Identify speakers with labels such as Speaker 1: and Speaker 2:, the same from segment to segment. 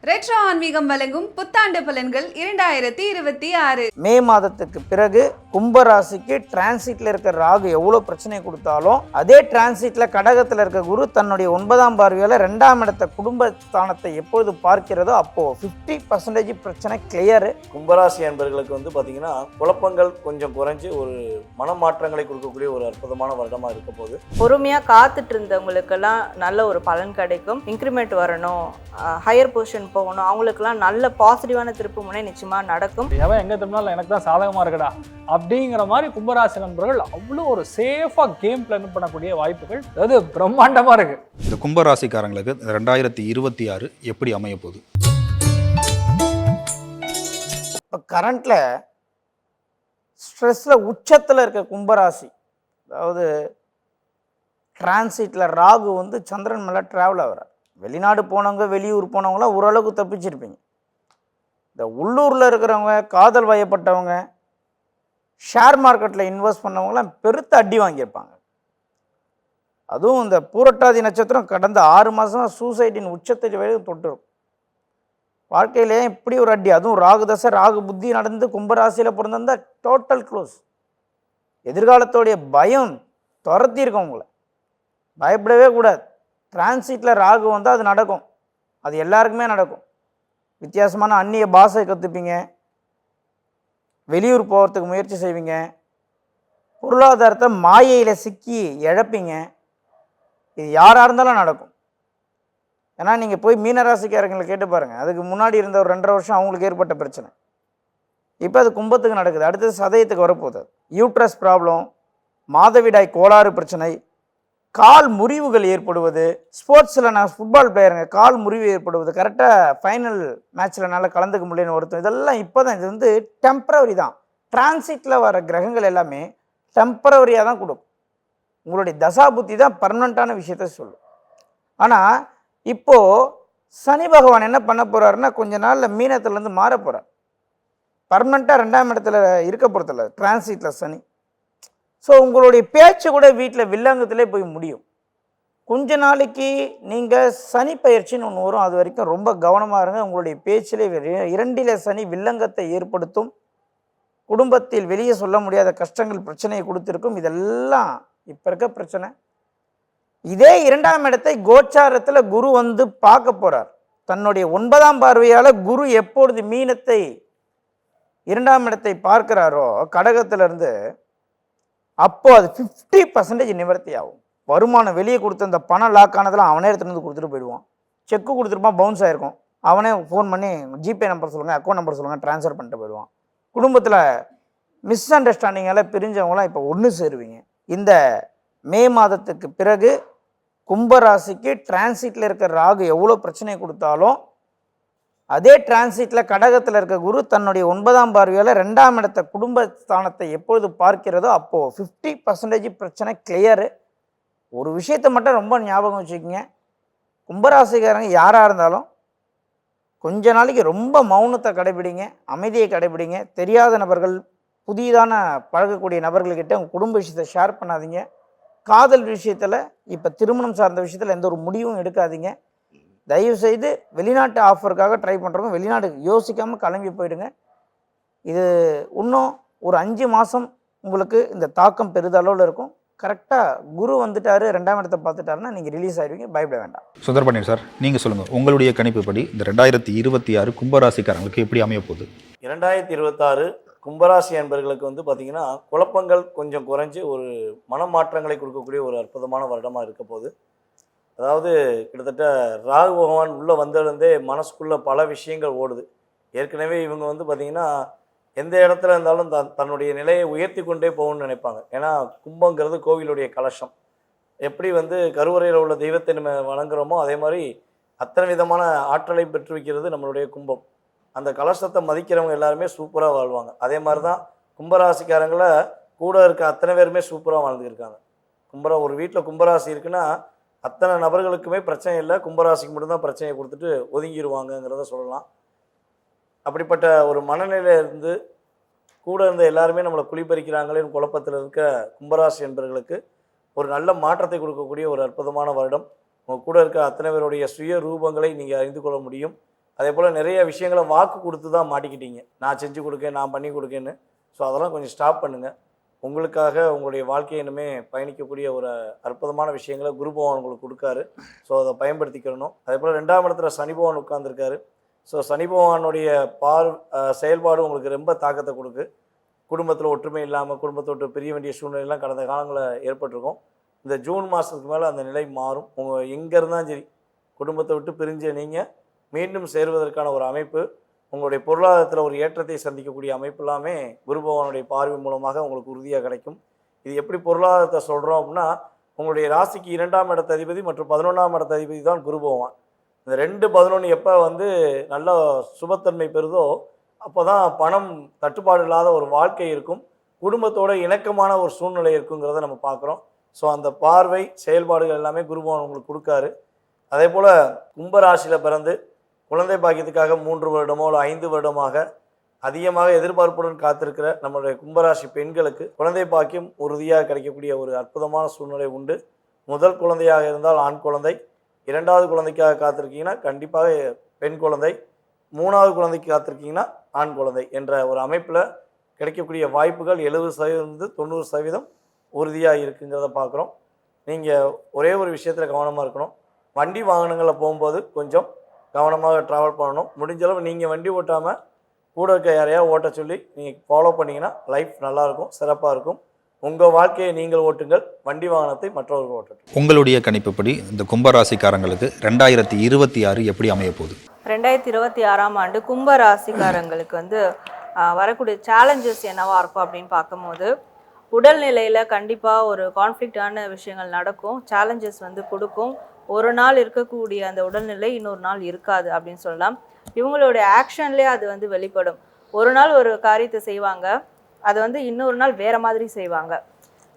Speaker 1: Retro ஆன்மீகம் வழங்கும் புத்தாண்டு பலன்கள் 2026.
Speaker 2: மே மாதத்துக்கு பிறகு கும்பராசிக்கு டிரான்சிட்ல இருக்க ராகு எவ்வளவு பிரச்சனை கொடுத்தாலும் அதே டிரான்சிட்ல கடகத்துல இருக்க குரு தன்னுடைய 9ஆம் பார்வையால 2ஆம் இடத்த குடும்ப ஸ்தானத்தை எப்பொழுது பார்க்கிறதோ அப்போ 50% பிரச்சனை கிளியர்.
Speaker 3: கும்பராசி என்பர்களுக்கு பாத்தீங்கன்னா குழப்பங்கள் கொஞ்சம் குறைஞ்சு ஒரு மனமாற்றங்களை கொடுக்கக்கூடிய ஒரு அற்புதமான வருடமா இருக்க போது.
Speaker 4: பொறுமையா காத்துட்டு இருந்தவங்களுக்கெல்லாம் நல்ல ஒரு பலன் கிடைக்கும். இன்க்ரிமெண்ட் வரணும், ஹையர் பொசிஷன் போகணும், அவங்களுக்குலாம் நல்ல பாசிட்டிவான திருப்பு முனை நிச்சயமா நடக்கும்.
Speaker 5: எவன் எங்க திரும்பினாலும் எனக்கு தான் சாதகமா இருக்கடா அப்படிங்கிற மாதிரி கும்பராசி நண்பர்கள் அவ்வளோ ஒரு சேஃபா கேம் பிளான் பண்ணக்கூடிய வாய்ப்புகள் அதாவது பிரம்மாண்டமா இருக்கு.
Speaker 6: இந்த கும்பராசிக்காரங்களுக்கு 2026 எப்படி அமைய போகுது?
Speaker 2: இப்போ கரண்ட்ல ஸ்ட்ரெஸ்ல உச்சத்தில் இருக்க கும்பராசி, அதாவது டிரான்சிட்ல ராகு சந்திரன் மேலே டிராவல் ஆகிறார். வெளிநாடு போனவங்க வெளியூர் போனவங்களாம் ஓரளவுக்கு தப்பிச்சிருப்பீங்க. இந்த உள்ளூரில் இருக்கிறவங்க, காதல் வயப்பட்டவங்க, ஷேர் மார்க்கெட்டில் இன்வெஸ்ட் பண்ணவங்களாம் பெருத்த அடி வாங்கியிருப்பாங்க. அதுவும் இந்த பூரட்டாதி நட்சத்திரம் கடந்த 6 மாதமாக சூசைட்டின் உச்சத்தை வரைக்கும் தொட்டுரும். வாழ்க்கையிலே இப்படி ஒரு அடி, அதுவும் ராகு தசை ராகு புத்தி நடந்து கும்பராசியில் பிறந்திருந்தா டோட்டல் க்ளோஸ். எதிர்காலத்தோடைய பயம் துரத்தி இருக்கும். உங்களை பயப்படவே கூடாது. டிரான்சிட்டில் ராகு வந்தால் அது நடக்கும், அது எல்லாருக்குமே நடக்கும். வித்தியாசமான அந்நிய பாஷை கற்றுப்பீங்க, வெளியூர் போகிறதுக்கு முயற்சி செய்வீங்க, பொருளாதாரத்தை மாயையில் சிக்கி இழப்பீங்க. இது யாராக இருந்தாலும் நடக்கும். ஏன்னா நீங்கள் போய் மீனராசிக்காரங்களை கேட்டு பாருங்கள், அதுக்கு முன்னாடி இருந்த ஒரு 2.5 வருஷம் அவங்களுக்கு ஏற்பட்ட பிரச்சனை இப்போ அது கும்பத்துக்கு நடக்குது. அடுத்தது சதயத்துக்கு வரப்போகுது. யூட்ரஸ் ப்ராப்ளம், மாதவிடாய் கோளாறு பிரச்சனை, கால் முறிவுகள் ஏற்படுவது. ஸ்போர்ட்ஸில் நான் ஃபுட்பால் பிளேயருங்க, கால் முறிவு ஏற்படுவது, கரெக்டாக ஃபைனல் மேட்ச்சில் என்னால் கலந்துக்க முடியலன்னு ஒருத்தர். இதெல்லாம் இப்போ தான், இது டெம்பரவரி தான். டிரான்சிட்டில் வர கிரகங்கள் எல்லாமே டெம்பரவரியாக தான் கொடுக்கும். உங்களுடைய தசாபுத்தி தான் பர்மனண்ட்டான விஷயத்த சொல்லும். ஆனால் இப்போது சனி பகவான் என்ன பண்ண போகிறாருன்னா, கொஞ்ச நாளில் மீனத்துலேருந்து மாற போகிறார். பர்மனண்ட்டாக 2ஆம் இடத்துல இருக்க போகிறதில்ல டிரான்சிட்டில் சனி. ஸோ உங்களுடைய பேச்சு கூட வீட்டில் வில்லங்கத்திலே போய் முடியும். கொஞ்ச நாளைக்கு நீங்கள் சனி பயிற்சின்னு ஒன்று வரும், அது வரைக்கும் ரொம்ப கவனமாக இருங்க. உங்களுடைய பேச்சிலே 2ல் சனி வில்லங்கத்தை ஏற்படுத்தும். குடும்பத்தில் வெளியே சொல்ல முடியாத கஷ்டங்கள் பிரச்சனையை கொடுத்துருக்கும். இதெல்லாம் இப்போ இருக்க பிரச்சனை. இதே 2ஆம் இடத்தை கோச்சாரத்தில் குரு பார்க்க போகிறார். தன்னுடைய 9ஆம் பார்வையால் குரு எப்பொழுது மீனத்தை 2ஆம் இடத்தை பார்க்கிறாரோ கடகத்திலிருந்து, அப்போ அது 50% நிவர்த்தி ஆகும். வருமானம் வெளியே கொடுத்து அந்த பணம் லாக் ஆனதெல்லாம் அவனே எடுத்துகிட்டு கொடுத்துட்டு போயிடுவான். செக்கு கொடுத்துருப்பான், பவுன்ஸ் ஆகிருக்கும். அவனே ஃபோன் பண்ணி ஜிபே நம்பர் சொல்லுங்கள், அக்கௌண்ட் நம்பர் சொல்லுங்கள், ட்ரான்ஸ்ஃபர் பண்ணிட்டு போயிடுவான். குடும்பத்தில் மிஸ் அண்டர்ஸ்டாண்டிங்கால் பிரிஞ்சவங்களாம் இப்போ ஒன்று சேருவீங்க. இந்த மே மாதத்துக்கு பிறகு கும்பராசிக்கு டிரான்சிட்டில் இருக்க ராகு எவ்வளோ பிரச்சனை கொடுத்தாலும் அதே டிரான்சிட்டில் கடகத்தில் இருக்க குரு தன்னுடைய 9ஆம் பார்வையால் 2ஆம் இடத்த குடும்ப ஸ்தானத்தை எப்பொழுது பார்க்கிறதோ அப்போது 50% பிரச்சனை கிளியரு. ஒரு விஷயத்தை மட்டும் ரொம்ப ஞாபகம் வச்சுக்கோங்க, கும்பராசிக்காரங்க யாராக இருந்தாலும் கொஞ்ச நாளைக்கு ரொம்ப மௌனத்தை கடைபிடிங்க, அமைதியை கடைபிடிங்க. தெரியாத நபர்கள், புதிதான பழகக்கூடிய நபர்கள்கிட்ட உங்கள் குடும்ப விஷயத்தை ஷேர் பண்ணாதீங்க. காதல் விஷயத்தில், இப்போ திருமணம் சார்ந்த விஷயத்தில் எந்த ஒரு முடிவும் எடுக்காதீங்க. தயவுசெய்து வெளிநாட்டு ஆஃபருக்காக ட்ரை பண்ணுறவங்க வெளிநாடு யோசிக்காமல் கிளம்பி போயிடுங்க. இது இன்னும் ஒரு 5 மாதம் உங்களுக்கு இந்த தாக்கம் பெரிதளவில் இருக்கும். கரெக்டாக குரு வந்துட்டார், 2ஆம் இடத்தை பார்த்துட்டாருன்னா நீங்கள் ரிலீஸ் ஆகிடுவீங்க, பயப்பட வேண்டாம்.
Speaker 6: சுந்தரபாண்டியன் சார், நீங்கள் சொல்லுங்கள், உங்களுடைய கணிப்புப்படி இந்த 2026 கும்பராசிக்காரங்களுக்கு எப்படி அமைய போகுது?
Speaker 3: 2026 கும்பராசி என்பர்களுக்கு பார்த்தீங்கன்னா குழப்பங்கள் கொஞ்சம் குறைஞ்சு ஒரு மனமாற்றங்களை கொடுக்கக்கூடிய ஒரு அற்புதமான வருடமாக இருக்க போகுது. அதாவது கிட்டத்தட்ட ராகு பகவான் உள்ளே வந்திருந்தே மனசுக்குள்ளே பல விஷயங்கள் ஓடுது. ஏற்கனவே இவங்க பார்த்திங்கன்னா எந்த இடத்துல இருந்தாலும் தன்னுடைய நிலையை உயர்த்தி கொண்டே போகணும்னு நினைப்பாங்க. ஏன்னா கும்பங்கிறது கோவிலுடைய கலசம். எப்படி கருவறையில் உள்ள தெய்வத்தை நம்ம வணங்குறோமோ அதே மாதிரி அத்தனை விதமான ஆற்றலை பெற்று வைக்கிறது நம்மளுடைய கும்பம். அந்த கலசத்தை மதிக்கிறவங்க எல்லாருமே சூப்பராக வாழ்வாங்க. அதே மாதிரி தான் கும்பராசிக்காரங்களை கூட இருக்க அத்தனை பேருமே சூப்பராக வாழ்ந்துருக்காங்க. ஒரு வீட்டில் கும்பராசி இருக்குன்னா அத்தனை நபர்களுக்குமே பிரச்சனை இல்லை, கும்பராசிக்கு மட்டும்தான் பிரச்சனையை கொடுத்துட்டு ஒதுங்கிடுவாங்கங்கிறத சொல்லலாம். அப்படிப்பட்ட ஒரு மனநிலையிலிருந்து கூட இருந்த எல்லாருமே நம்மளை குளிப்பறிக்கிறாங்களேன்னு குழப்பத்தில் இருக்க கும்பராசி என்பவர்களுக்கு ஒரு நல்ல மாற்றத்தை கொடுக்கக்கூடிய ஒரு அற்புதமான வருடம். உங்கள் கூட இருக்க அத்தனை பேருடைய சுய ரூபங்களை நீங்கள் அறிந்து கொள்ள முடியும். அதே போல் நிறைய விஷயங்களை வாக்கு கொடுத்து தான் மாட்டிக்கிட்டீங்க. நான் செஞ்சு கொடுக்கேன், நான் பண்ணி கொடுக்கேன்னு. ஸோ அதெல்லாம் கொஞ்சம் ஸ்டாப் பண்ணுங்கள். உங்களுக்காக உங்களுடைய வாழ்க்கையை இனிமே பயணிக்கக்கூடிய ஒரு அற்புதமான விஷயங்களை குரு பகவான் உங்களுக்கு கொடுக்காரு. ஸோ அதை பயன்படுத்திக்கிறணும். அதே போல் 2ஆம் இடத்துல சனி பகவான் உட்கார்ந்துருக்காரு. ஸோ சனி பகவானுடைய செயல்பாடு உங்களுக்கு ரொம்ப தாக்கத்தை கொடுக்கு. குடும்பத்தில் ஒற்றுமை இல்லாமல் குடும்பத்தை விட்டு பிரிய வேண்டிய சூழ்நிலையெல்லாம் கடந்த காலங்களில் ஏற்பட்டிருக்கும். இந்த ஜூன் மாதத்துக்கு மேலே அந்த நிலை மாறும். உங்கள் எங்கே இருந்தாலும் சரி குடும்பத்தை விட்டு பிரிஞ்ச நீங்கள் மீண்டும் சேருவதற்கான ஒரு அமைப்பு, உங்களுடைய பொருளாதாரத்தில் ஒரு ஏற்றத்தை சந்திக்கக்கூடிய அமைப்பு எல்லாமே குரு பகவானுடைய பார்வை மூலமாக உங்களுக்கு உறுதியாக கிடைக்கும். இது எப்படி பொருளாதாரத்தை சொல்கிறோம் அப்படின்னா, உங்களுடைய ராசிக்கு 2ஆம் இடத்த அதிபதி மற்றும் 11ஆம் இடத்த அதிபதி தான் குரு பகவான். இந்த 2-11 எப்போ நல்ல சுபத்தன்மை பெறுதோ அப்போ தான் பணம் தட்டுப்பாடு இல்லாத ஒரு வாழ்க்கை இருக்கும், குடும்பத்தோட இணக்கமான ஒரு சூழ்நிலை இருக்குங்கிறத நம்ம பார்க்குறோம். ஸோ அந்த பார்வை செயல்பாடுகள் எல்லாமே குரு பகவான் உங்களுக்கு கொடுக்காரு. அதே போல் கும்பராசியில் பிறந்து குழந்தை பாக்கியத்துக்காக 3 வருடமோ இல்லை 5 வருடமாக அதிகமாக எதிர்பார்ப்புடன் காத்திருக்கிற நம்மளுடைய கும்பராசி பெண்களுக்கு குழந்தை பாக்கியம் உறுதியாக கிடைக்கக்கூடிய ஒரு அற்புதமான சூழ்நிலை உண்டு. முதல் குழந்தையாக இருந்தால் ஆண் குழந்தை, 2வது குழந்தைக்காக காத்திருக்கீங்கன்னா கண்டிப்பாக பெண் குழந்தை, 3வது குழந்தைக்கு காத்திருக்கீங்கன்னா ஆண் குழந்தை என்ற ஒரு அமைப்பில் கிடைக்கக்கூடிய வாய்ப்புகள் 70% 90% உறுதியாக இருக்குங்கிறத பார்க்குறோம். நீங்கள் ஒரே ஒரு விஷயத்தில் கவனமாக இருக்கணும். வண்டி வாகனங்களில் போகும்போது கொஞ்சம் கவனமாக ட்ராவல் பண்ணணும். முடிஞ்சளவு நீங்கள் வண்டி ஓட்டாமல் கூட இருக்க யாரையா ஓட்ட சொல்லி நீங்கள் ஃபாலோ பண்ணிங்கன்னா லைஃப் நல்லாயிருக்கும், சிறப்பாக இருக்கும். உங்கள் வாழ்க்கையை நீங்கள் ஓட்டுங்கள், வண்டி வாகனத்தை மற்றவர்கள் ஓட்டட்டும்.
Speaker 6: உங்களுடைய கணிப்புப்படி இந்த கும்பராசிக்காரங்களுக்கு 2026 எப்படி அமைய போகுது?
Speaker 4: 2026ஆம் ஆண்டு கும்ப ராசிக்காரங்களுக்கு வரக்கூடிய சேலஞ்சஸ் என்னவா இருக்கும் அப்படின்னு பார்க்கும்போது, உடல்நிலையில் கண்டிப்பாக ஒரு கான்ஃப்ளிக்டான விஷயங்கள் நடக்கும், சேலஞ்சஸ் கொடுக்கும். ஒரு நாள் இருக்கக்கூடிய அந்த உடல்நிலை இன்னொரு நாள் இருக்காது அப்படின்னு சொல்லலாம். இவங்களுடைய ஆக்ஷன்லேயே அது வெளிப்படும். ஒரு நாள் ஒரு காரியத்தை செய்வாங்க, அதை இன்னொரு நாள் வேறு மாதிரி செய்வாங்க.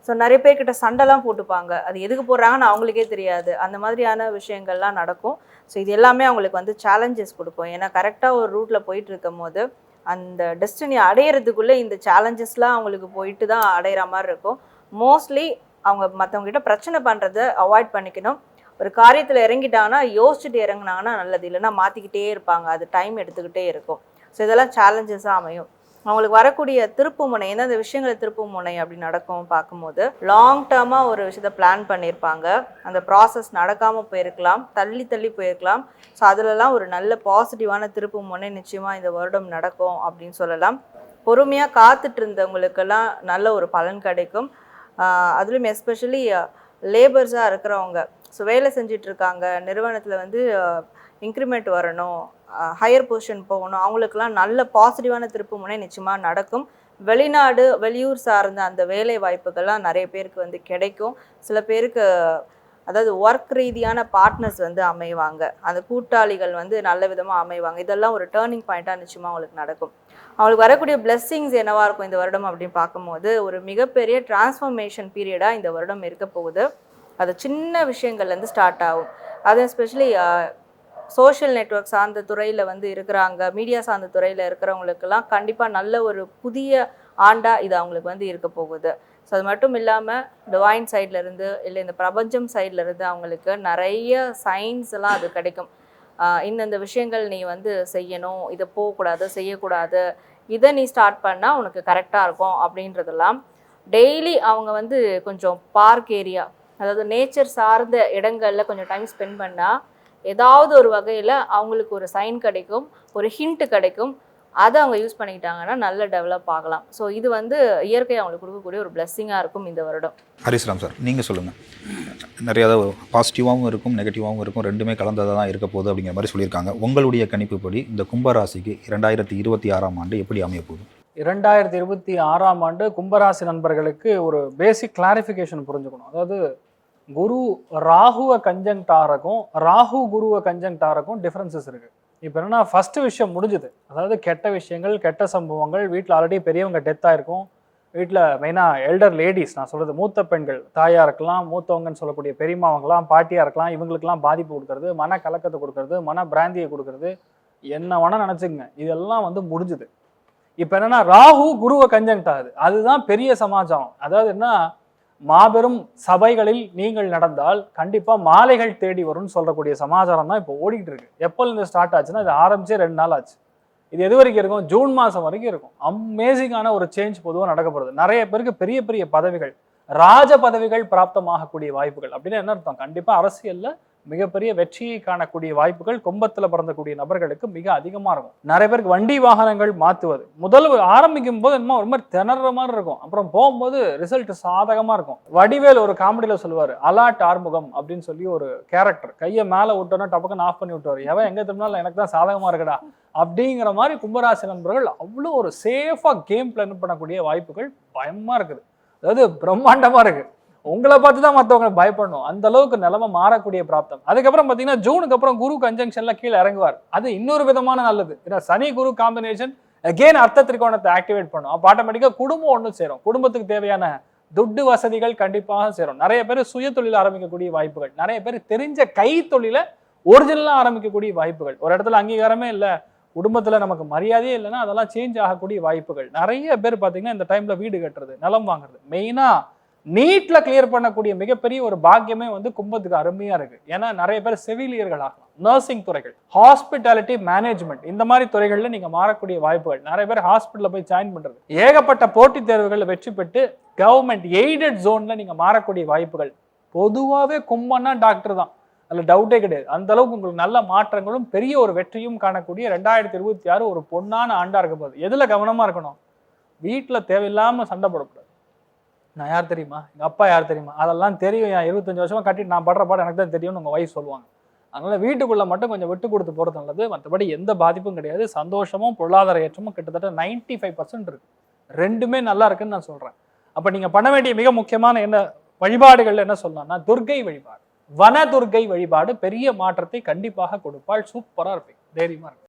Speaker 4: ஸோ நிறைய பேர்கிட்ட சண்டைலாம் போட்டுப்பாங்க, அது எதுக்கு போடுறாங்கன்னு அவங்களுக்கே தெரியாது. அந்த மாதிரியான விஷயங்கள்லாம் நடக்கும். ஸோ இது எல்லாமே அவங்களுக்கு சேலஞ்சஸ் கொடுக்கும். ஏன்னா கரெக்டாக ஒரு ரூட்டில் போயிட்டு இருக்கும் போது அந்த டெஸ்டினி அடையிறதுக்குள்ளே இந்த சேலஞ்சஸ்லாம் அவங்களுக்கு போயிட்டு தான் அடையிற மாதிரி இருக்கும். மோஸ்ட்லி அவங்க மற்றவங்ககிட்ட பிரச்சனை பண்ணுறதை அவாய்ட் பண்ணிக்கணும். ஒரு காரியத்தில் இறங்கிட்டாங்கன்னா யோசிச்சுட்டு இறங்கினாங்கன்னா நல்லது, இல்லைன்னா மாற்றிக்கிட்டே இருப்பாங்க, அது டைம் எடுத்துக்கிட்டே இருக்கும். ஸோ இதெல்லாம் சேலஞ்சஸாக அமையும். அவங்களுக்கு வரக்கூடிய திருப்பு முனை, எந்தெந்த விஷயங்களை திருப்பு முனை அப்படி நடக்கும் பார்க்கும்போது, லாங் டேர்மாக ஒரு விஷயத்தை பிளான் பண்ணியிருப்பாங்க, அந்த ப்ராசஸ் நடக்காமல் போயிருக்கலாம், தள்ளி தள்ளி போயிருக்கலாம். ஸோ அதிலலாம் ஒரு நல்ல பாசிட்டிவான திருப்பு முனை நிச்சயமாக இந்த வருடம் நடக்கும் அப்படின்னு சொல்லலாம். பொறுமையாக காத்துட்டு இருந்தவங்களுக்கெல்லாம் நல்ல ஒரு பலன் கிடைக்கும். அதுலேயும் எஸ்பெஷலி லேபர்ஸாக இருக்கிறவங்க, ஸோ வேலை செஞ்சிட்ருக்காங்க, நிறுவனத்தில் இன்க்ரிமெண்ட் வரணும், ஹையர் பொசிஷன் போகணும், அவங்களுக்கெல்லாம் நல்ல பாசிட்டிவான திருப்பு முனை நிச்சயமாக நடக்கும். வெளிநாடு வெளியூர் சார்ந்த அந்த வேலை வாய்ப்புகள்லாம் நிறைய பேருக்கு கிடைக்கும். சில பேருக்கு அதாவது ஒர்க் ரீதியான பார்ட்னர்ஸ் அமைவாங்க, அந்த கூட்டாளிகள் நல்ல விதமாக அமைவாங்க. இதெல்லாம் ஒரு டேர்னிங் பாயிண்ட்டாக நிச்சயமாக அவங்களுக்கு நடக்கும். அவங்களுக்கு வரக்கூடிய பிளெஸ்ஸிங்ஸ் என்னவாக இருக்கும் இந்த வருடம் அப்படின்னு பார்க்கும்போது, ஒரு மிகப்பெரிய டிரான்ஸ்ஃபர்மேஷன் பீரியடாக இந்த வருடம் இருக்க போகுது. அது சின்ன விஷயங்கள்லேருந்து ஸ்டார்ட் ஆகும். அது எஸ்பெஷலி சோஷியல் நெட்வொர்க் சார்ந்த துறையில் இருக்கிறாங்க, மீடியா சார்ந்த துறையில் இருக்கிறவங்களுக்கெல்லாம் கண்டிப்பாக நல்ல ஒரு புதிய ஆண்டாக இது அவங்களுக்கு இருக்க போகுது. ஸோ அது மட்டும் இல்லாமல் டிவைன் சைட்லேருந்து இல்லை இந்த பிரபஞ்சம் சைட்லேருந்து அவங்களுக்கு நிறைய சயின்ஸ் எல்லாம் அது கிடைக்கும். இந்தந்த விஷயங்கள் நீ செய்யணும், இதை போகக்கூடாது, செய்யக்கூடாது, இதை நீ ஸ்டார்ட் பண்ணால் உனக்கு கரெக்டாக இருக்கும் அப்படின்றதெல்லாம் டெய்லி அவங்க கொஞ்சம் பார்க் ஏரியா, அதாவது நேச்சர் சார்ந்த இடங்களில் கொஞ்சம் டைம் ஸ்பெண்ட் பண்ணால் ஏதாவது ஒரு வகையில் அவங்களுக்கு ஒரு சைன் கிடைக்கும், ஒரு ஹிண்ட் கிடைக்கும். அதை அவங்க யூஸ் பண்ணிக்கிட்டாங்கன்னா நல்ல டெவலப் ஆகலாம். ஸோ இது இயற்கை அவங்களுக்கு கொடுக்கக்கூடிய ஒரு பிளெஸ்ஸிங்காக இருக்கும் இந்த வருடம்.
Speaker 6: ஹரிஸ்ராம் சார், நீங்கள் சொல்லுங்கள். நிறையா பாசிட்டிவாகவும் இருக்கும், நெகட்டிவாகவும் இருக்கும், ரெண்டுமே கலந்ததாக தான் இருக்க போகுது அப்படிங்கிற மாதிரி சொல்லியிருக்காங்க. உங்களுடைய கணிப்புப்படி இந்த கும்பராசிக்கு 2026ஆம் ஆண்டு எப்படி அமைய போகுது?
Speaker 5: 2026ஆம் ஆண்டு கும்பராசி நண்பர்களுக்கு ஒரு பேசிக் கிளாரிஃபிகேஷன் புரிஞ்சுக்கணும். அதாவது குரு ராகுவை கன்ஜங்க்ட் ஆகிறக்கும் ராகு குருவை கன்ஜங்க்ட் ஆகிறக்கும் டிஃப்ரென்சஸ் இருக்குது. இப்போ என்னன்னா ஃபஸ்ட்டு விஷயம் முடிஞ்சுது, அதாவது கெட்ட விஷயங்கள், கெட்ட சம்பவங்கள், வீட்டில் ஆல்ரெடி பெரியவங்க டெத் ஆகிருக்கும், வீட்டில் மெயினாக எல்டர் லேடிஸ், நான் சொல்கிறது மூத்த பெண்கள், தாயாக இருக்கலாம், மூத்தவங்கன்னு சொல்லக்கூடிய பெரியம்மாவங்களாம், பாட்டியாக இருக்கலாம், இவங்களுக்கெல்லாம் பாதிப்பு கொடுக்கறது, மன கலக்கத்தை கொடுக்கறது, மன பிராந்தியை கொடுக்கறது, என்ன வேணால் நினச்சிங்க, இதெல்லாம் முடிஞ்சுது. இப்போ என்னென்னா ராகு குருவை கன்ஜங்க்ட் ஆகுது, அதுதான் பெரிய சமாச்சாரம். அதாவது என்ன, மாபெரும் சபைகளில் நீங்கள் நடந்தால் கண்டிப்பா மாலைகள் தேடி வரும்னு சொல்லக்கூடிய சமாச்சாரம் தான் இப்போ ஓடிட்டு இருக்கு. எப்போ இருந்து ஸ்டார்ட் ஆச்சுன்னா இது ஆரம்பிச்சே 2 நாள் ஆச்சு. இது எது வரைக்கும் இருக்கும்? ஜூன் மாதம் வரைக்கும் இருக்கும். அமேசிங்கான ஒரு சேஞ்ச் பொதுவாக நடக்கப்படுது. நிறைய பேருக்கு பெரிய பெரிய பதவிகள், ராஜ பதவிகள் பிராப்தமாகக்கூடிய வாய்ப்புகள். அப்படின்னு என்ன அர்த்தம்? கண்டிப்பா அரசியல்ல மிகப்பெரிய வெற்றியை காணக்கூடிய வாய்ப்புகள் கும்பத்துல பிறந்தக்கூடிய நபர்களுக்கு மிக அதிகமா இருக்கும். நிறைய பேருக்கு வண்டி வாகனங்கள் மாத்துவது முதல் ஆரம்பிக்கும் போது என்னமோ ஒரு மாதிரி திணற மாதிரி இருக்கும், அப்புறம் போகும்போது ரிசல்ட் சாதகமா இருக்கும். வடிவேல் ஒரு காமெடியில சொல்லுவாரு, அலாட் ஆறுமுகம் அப்படின்னு சொல்லி ஒரு கேரக்டர், கையை மேல விட்டோன்னா டபக்குன்னு ஆஃப் பண்ணி விட்டுவாரு, எவன் எங்க திரும்பினாலும் எனக்கு தான் சாதகமா இருக்குடா அப்படிங்கிற மாதிரி கும்பராசி நண்பர்கள் அவ்வளோ ஒரு சேஃபா கேம் பிளான் பண்ணக்கூடிய வாய்ப்புகள் பயமா இருக்குது. அதாவது பிரம்மாண்டமா இருக்கு. உங்களை பார்த்து தான் மற்றவங்க பயப்படணும், அந்த அளவுக்கு நிலைமை மாறக்கூடிய பிராப்தம். அதுக்கப்புறம் பார்த்தீங்கன்னா ஜூனுக்கு அப்புறம் குரு கன்ஜங்ஷன்ல கீழே இறங்குவார். அது இன்னொரு விதமான நல்லது. ஏன்னா சனி குரு காம்பினேஷன் அகெயின் அர்த்த திரிகோணத்தை ஆக்டிவேட் பண்ணும். அப்போ ஆட்டோமேட்டிக்காக குடும்பம் ஒன்று சேரும். குடும்பத்துக்கு தேவையான துட்டு வசதிகள் கண்டிப்பாக சேரும். நிறைய பேர் சுய தொழில் ஆரம்பிக்கக்கூடிய வாய்ப்புகள், நிறைய பேர் தெரிஞ்ச கை தொழிலை ஒரிஜினலாக ஆரம்பிக்கக்கூடிய வாய்ப்புகள். ஒரு இடத்துல அங்கீகாரமே இல்லை, குடும்பத்துல நமக்கு மரியாதையே இல்லைன்னா அதெல்லாம் சேஞ்ச் ஆகக்கூடிய வாய்ப்புகள். நிறைய பேர் பார்த்தீங்கன்னா இந்த டைம்ல வீடு கட்டுறது, நிலம் வாங்குறது, மெயினா நீட்ல கிளியர் பண்ணக்கூடிய மிகப்பெரிய ஒரு பாக்கியமே வந்து கும்பத்துக்கு அருமையா இருக்கு. ஏன்னா நிறைய பேர் செவிலியர்கள் ஆகலாம், நர்சிங் துறைகள், ஹாஸ்பிட்டாலிட்டி மேனேஜ்மெண்ட், இந்த மாதிரி துறைகள்ல நீங்க மாறக்கூடிய வாய்ப்புகள். நிறைய பேர் ஹாஸ்பிட்டல்ல போய் ஜாயின் பண்றது, ஏகப்பட்ட போட்டித் தேர்வுகளில் வெற்றி பெற்று கவர்மெண்ட் எய்டட் ஜோன்ல நீங்க மாறக்கூடிய வாய்ப்புகள். பொதுவாகவே கும்பம்னா டாக்டர் தான், அதில் டவுட்டே கிடையாது. அந்த அளவுக்கு உங்களுக்கு நல்ல மாற்றங்களும் பெரிய ஒரு வெற்றியும் காணக்கூடிய 2026 ஒரு பொன்னான ஆண்டா இருக்க போகுது. எதுல கவனமா இருக்கணும்? வீட்டில் தேவையில்லாம சண்டை போடக்கூடாது. நான் யார் தெரியுமா, எங்கள் அப்பா யார் தெரியுமா, அதெல்லாம் தெரியும், என் 25 வருஷமா கட்டிட்டு நான் படுற பாடம் எனக்கு தான் தெரியும்னு உங்கள் வைஃப் சொல்லுவாங்க. அதனால வீட்டுக்குள்ள மட்டும் கொஞ்சம் விட்டு கொடுத்து போகிறது நல்லது. மற்றபடி எந்த பாதிப்பும் கிடையாது. சந்தோஷமும் பொருளாதார ஏற்றமும் கிட்டத்தட்ட 95% இருக்கு. ரெண்டுமே நல்லா இருக்குன்னு நான் சொல்றேன். அப்போ நீங்க பண்ண வேண்டிய மிக முக்கியமான என்ன வழிபாடுகள் என்ன சொல்லலாம்னா, துர்க்கை வழிபாடு, வன துர்க்கை வழிபாடு பெரிய மாற்றத்தை கண்டிப்பாக கொடுப்பாள். சூப்பரா இருப்பீங்க, தைரியமா இருக்கு.